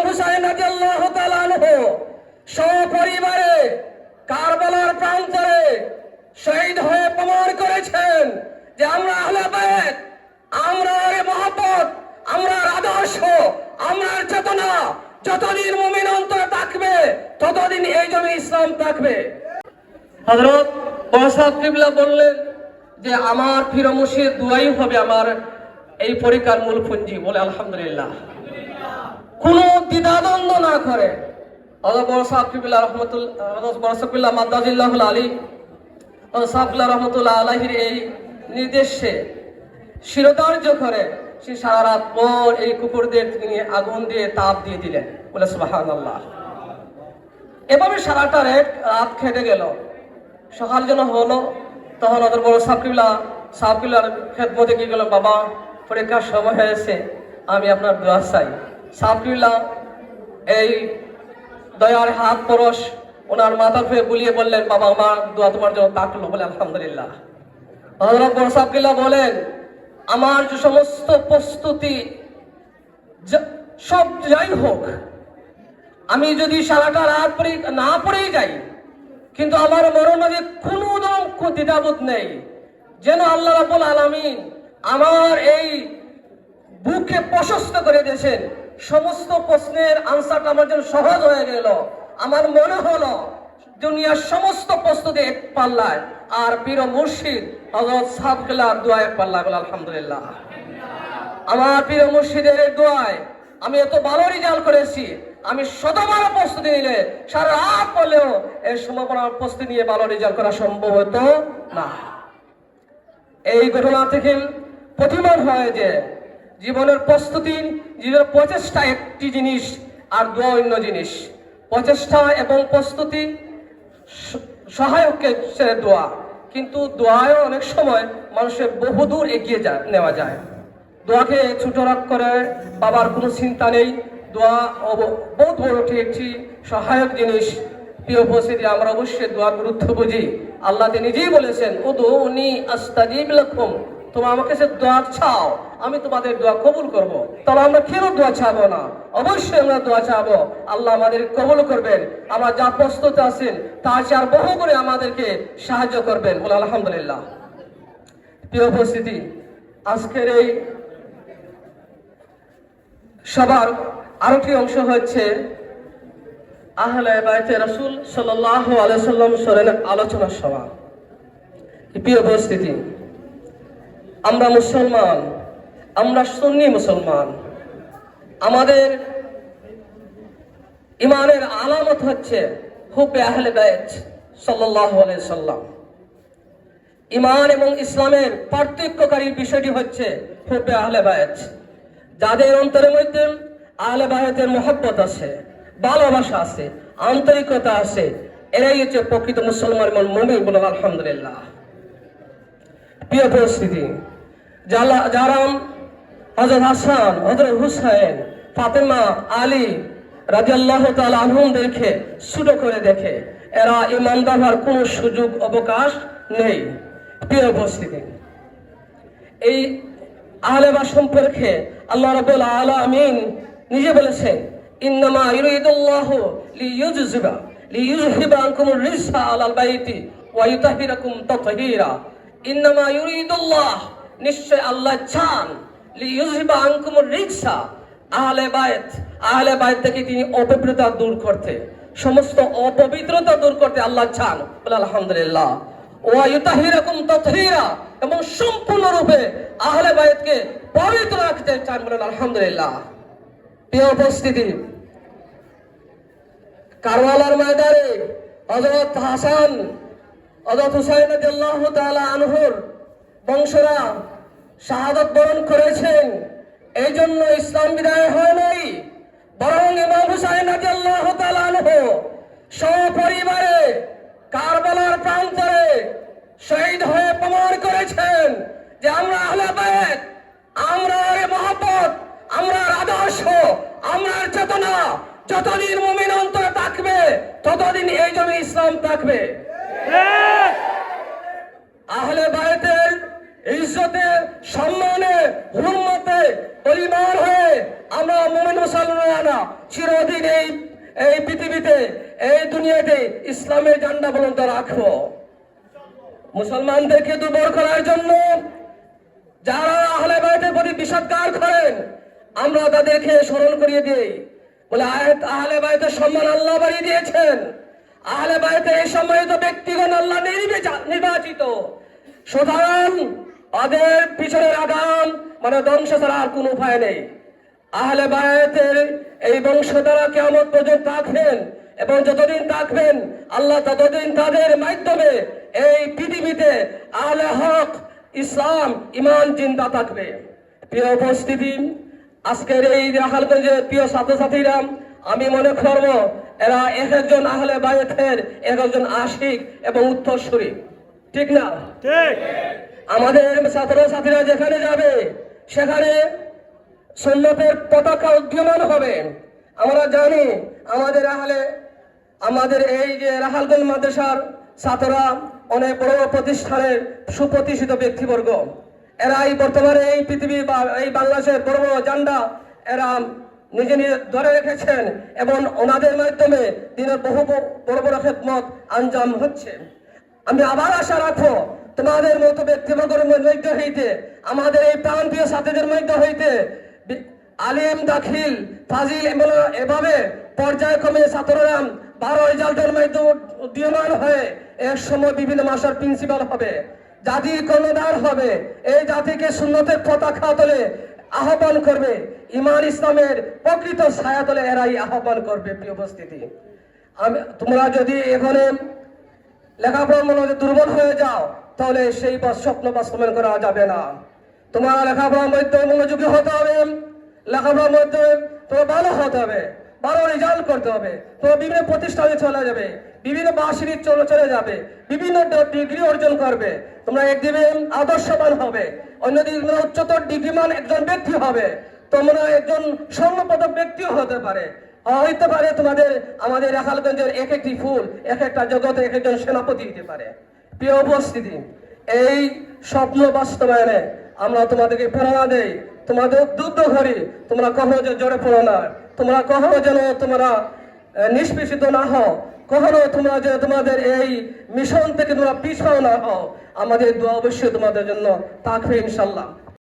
হুসাইন রাদিয়াল্লাহু তাআলা আনহু সপরিবারে কারবালার প্রান্তরে শহীদ হয়ে প্রমাণ করেছেন যে আমরা আহলে বায়ত, আমরা মহব্বত, আমরা আদর্শ, আমরা চেতনা যতদিন মুমিন অন্তরে থাকবে ততদিন এই জমি ইসলাম থাকবে। হযরত বড়সাহেব কিবলা বললেন যে আমার পীর মুর্শিদ দুয়াই হবে আমার এই পরীক্ষার মূল পুঁজি। বলে আলহামদুলিল্লাহ, কোনো দ্বিধাদ্বন্দ্ব না করে হযরত বড়সাহেব কিবলা রহমাতুল্লাহ, হযরত বড়সাহেব কিবলা মাদ্দাজিল্লাহুল আলী, হযরত সাহেব কিবলা রহমাতুল্লাহ আলাইহির এই নির্দেশে শিরোধার্য করে সে সারা রাত পর এই কুকুরদের তিনি আগুন দিয়ে তাপ দিয়ে দিলেন। বলে সুবহানাল্লাহ। এভাবে সারাটা রাত খেটে গেল। সকাল যেন হলো, তখন ওদের বড় সাহেব কিবলার খেদমতে গিয়ে গেল, বাবা পরীক্ষার সময় হয়েছে, আমি আপনার দোয়া চাই। সাহেব কিবলা এই দয়ার হাত পরশ ওনার মাথার ফেয়ে বুলিয়ে বললেন, বাবা আমার দোয়া তোমার জন্য থাকলো। বলে আলহামদুলিল্লাহ। হযরত বড় সাহেব কিবলা বলেন, আমার যে সমস্ত প্রস্তুতি সব যাই হোক, আমি যদি সারাটা রাত না পড়েই যাই, কিন্তু আমার মরণে কোনো দ্বিধাবোধ নেই, যেন আল্লাহ রাব্বুল আলামিন আমার এই বুকে প্রশস্ত করে দিয়েছেন। সমস্ত প্রশ্নের আনসারটা আমার জন্য সহজ হয়ে গেল। আমার মনে হলো দুনিয়ার সমস্ত প্রস্তুতি এক পাল্লায়, আর পীর মুর্শিদ হযরত সাহেব কিবলার দোয়া এক পাল্লায়। বলে আলহামদুলিল্লাহ। আমার পীর মুর্শিদের দোয়ায় আমি এত ভালো রেজাল্ট করেছি। আমি শতবার প্রস্তুতি নিলে সারা রাত পড়লেও এর সম্ভাবনার প্রস্তুতি নিয়ে ভালো রেজাল্ট করা সম্ভব হতো না। এই ঘটনা থেকে প্রতিমান হয় যে জীবনের প্রস্তুতি, জীবনের প্রচেষ্টা একটি জিনিস আর দোয়া অন্য জিনিস। প্রচেষ্টা এবং প্রস্তুতি সহায়ককে দোয়া, কিন্তু দোয়ায়ও অনেক সময় মানুষের বহুদূর এগিয়ে নেওয়া যায়। দোয়াকে ছোট রাখ করে বাবার কোনো চিন্তা নেই। দোয়া বহুত বড় একটি সহায়ক জিনিস। প্রিয় উপস্থিতি, আমরা অবশ্যই দোয়ার গুরুত্ব বুঝি। আল্লাহ নিজেই বলেছেন, উদউনি আস্তাজিব লাকুম, তোমরা আমাকে সে দোয়া চাও, আমি তোমাদের দোয়া কবুল করব। তবে আমরা কেন দোয়া চাবো না? অবশ্যই আমরা দোয়া চাবো, আল্লাহ আমাদের কবুল করবেন। আমরা যা প্রস্তুত আছেন তার চেয়ে আর বহু করে আমাদেরকে সাহায্য করবেন। বলে আলহামদুলিল্লাহ। প্রিয় উপস্থিতি, আজকের এই সবার আরেকটি অংশ হচ্ছে আহলে বাইতে রাসূল সাল্লাল্লাহু আলাইহি ওয়াসাল্লাম শরীরের আলোচনা সভা। প্রিয় উপস্থিতি, আমরা মুসলমান, আমরা সুন্নি মুসলমান। আমাদের ইমানের আলামত হচ্ছে হুব্বে আহলে বাইত সাল্লাল্লাহু আলাইহি ওয়াসাল্লাম। ইমান এবং ইসলামের পার্থক্যকারী বিষয়টি হচ্ছে হুব্বে আহলে বাইত। যাদের অন্তরের মধ্যে আহলে বাইতের মহব্বত আছে, ভালোবাসা আছে, আন্তরিকতা আছে, এরাই হচ্ছে প্রকৃত মুসলমান এবং মুমিন। বলে আলহামদুলিল্লাহ। প্রিয় উপস্থিতি, যারা হযরত হাসান, হযরত হুসাইন, ফাতেমা, আলী রাদিয়াল্লাহু তাআলা আনহুমদেরকে ছোট করে দেখে, এরা ইমানদার হওয়ার কোনো সুযোগ অবকাশ নেই। প্রিয় উপস্থিতি, এই আহলে বাইত সম্পর্কে আল্লাহ রাব্বুল আলামিন নিজে বলেছেন, ইন্নামা ইউরিদুল্লাহু লিইউযহিবা আনকুমুর রিজসা আলাল বাইতি ওয়া ইউতাহিরাকুম তাতহীরা। ইন্নামা ইউরিদুল্লাহ, নিশ্চয় আল্লাহ চান, লিইউযহিবা আনকুমুর রিজসা, আহলে বাইত থেকে তিনি অপবিত্রতা দূর করতে, সমস্ত অপবিত্রতা দূর করতে আল্লাহ চান। বলে আলহামদুলিল্লাহ। ওয়া ইউতাহিরাকুম তাতহীরা, এবং সম্পূর্ণরূপে আহলে বাইতকে পবিত্র রাখতে চান। বলেন আলহামদুলিল্লাহ। প্রিয় উপস্থিতি, কারবালার ময়দানে হযরত হাসান, হযরত হুসাইন রাদিয়াল্লাহু তাআলা আনহুর বংশরা শাহাদাত বরণ করেছেন। এই জন্য ইসলাম বিদায় হয় নাই, বরং ইমাম হুসাইন রাদিয়াল্লাহু তাআলা আনহু সপরিবারে কারবালার প্রান্তরে শহীদ হয়ে প্রমাণ করেছেন যে আমরা আহলে বাইত, আমরা মহব্বত, আমরা আদর্শ, আমরা চেতনা যতদিন মুমিন অন্তরে থাকবে ততদিন এই জমি ইসলাম থাকবে। আহলে বাইতের ইজ্জতে, সম্মানে, হুরমতে পরিমাণ হয়ে আমরা মুমিন মুসলমানরা চিরদিন এই পৃথিবীতে, এই দুনিয়াতে ইসলামের ঝান্ডা বুলন্দ রাখবো। মুসলমানদেরকে দুর্বল করার জন্য যারা আহলে বাইতের প্রতি বিষাদগার করেন, আমরা তাদেরকে স্মরণ করিয়ে দিই, বলে আহলে বাইতের সম্মান আল্লাহ বাড়িয়ে দিয়েছেন। আহলে বাইতের এই সম্মানিত ব্যক্তিগণ আল্লাহ নির্বাচিত, সুতরাং ওদের পিছনের আগাম মানে ধ্বংস ছাড়া আর কোনো উপায় নেই। আহলে বায়াতের এই বংশধারা কিয়ামত পর্যন্ত থাকবেন এবং যতদিন থাকবেন আল্লাহ ততদিন তাদের মাধ্যমে এই পৃথিবীতে আহলে হক, ইসলাম, ঈমান জিন্দা থাকবে। প্রিয় উপস্থিতি, আজকের এই রাখালগঞ্জের প্রিয় ছাত্রছাত্রীরা, আমি মনে করব এরা এক একজন আহলে বায়াতের এক একজন আশিক এবং উত্তরসূরি, ঠিক না? ঠিক। আমাদের ছাত্রছাত্রীরা যেখানে যাবে সেখানে সুন্নতের পতাকা উড্ডীয়মান হবে। আমরা জানি আমাদের এই যে রাখালগঞ্জ মাদ্রাসার ছাত্ররা অনেক বড় প্রতিষ্ঠানের সুপ্রতিষ্ঠিত ব্যক্তিবর্গ। এরা এই বর্তমানে এই পৃথিবী বা এই বাংলাদেশের বড় বড় ঝান্ডা এরা নিজে নিজে ধরে রেখেছেন এবং ওনাদের মাধ্যমে দিনের বহু বড় বড় খেদমত আঞ্জাম হচ্ছে। আমি আবার আশা রাখবো তোমাদের মতো ব্যক্তিবর্গের মধ্য হইতে, আমাদের এই প্রান্তীয় ছাত্রীদের মধ্য হইতে আলিম, দাখিল, ফাজিল এভাবে পর্যায়ক্রমে ছাত্ররা 12 রেজাল্টের মাধ্যমে উদীয়মান হয়ে এক সময় বিভিন্ন মাসার প্রিন্সিপাল হবে, জাতির কর্ণধার হবে, এই জাতিকে সুন্নতের পতাকা তলে আহ্বান করবে, ঈমান ইসলামের প্রকৃত ছায়া তলে এরাই আহ্বান করবে। প্রিয় উপস্থিতি, তোমরা যদি এখানে লেখাপড়ার মনে দুর্বল হয়ে যাও তাহলে সেই স্বপ্ন বাস্তবায়ন করা যাবে না। তোমার লেখাপড়ার মধ্যে মনোযোগী হতে হবে, লেখাপড়ার মধ্যে তোমার ভালো হতে হবে, ভালো রেজাল্ট করতে হবে, তোমার বিভিন্ন প্রতিষ্ঠানে চলে যাবে, বিভিন্ন বার্ষিক চলে যাবে, বিভিন্ন ডিগ্রি অর্জন করবে। তোমরা একদিকে আদর্শবান হবে, অন্যদিকে তোমরা উচ্চতর ডিগ্রিমান একজন ব্যক্তি হবে, তোমরা একজন স্বর্ণপদক ব্যক্তিও হতে পারে। হইতে পারে তোমাদের আমাদের রাখালগঞ্জের এক একটি ফুল এক একটা জগতে এক একজন সেনাপতি হতে পারে। প্রিয় উপস্থিতি, এই স্বপ্ন বাস্তবায়নে আমরা তোমাদেরকে প্রেরণা দেই, তোমাদের উদ্বুদ্ধ করি, তোমরা কখনো যে জড়ে পড়ো না, তোমরা কখনো যেন তোমরা নিষ্পেষিত না হও, কখনো তোমরা যে তোমাদের এই মিশন থেকে তোমরা পিছাও না হও। আমাদের দোয়া অবশ্যই তোমাদের জন্য থাকবে ইনশাল্লাহ।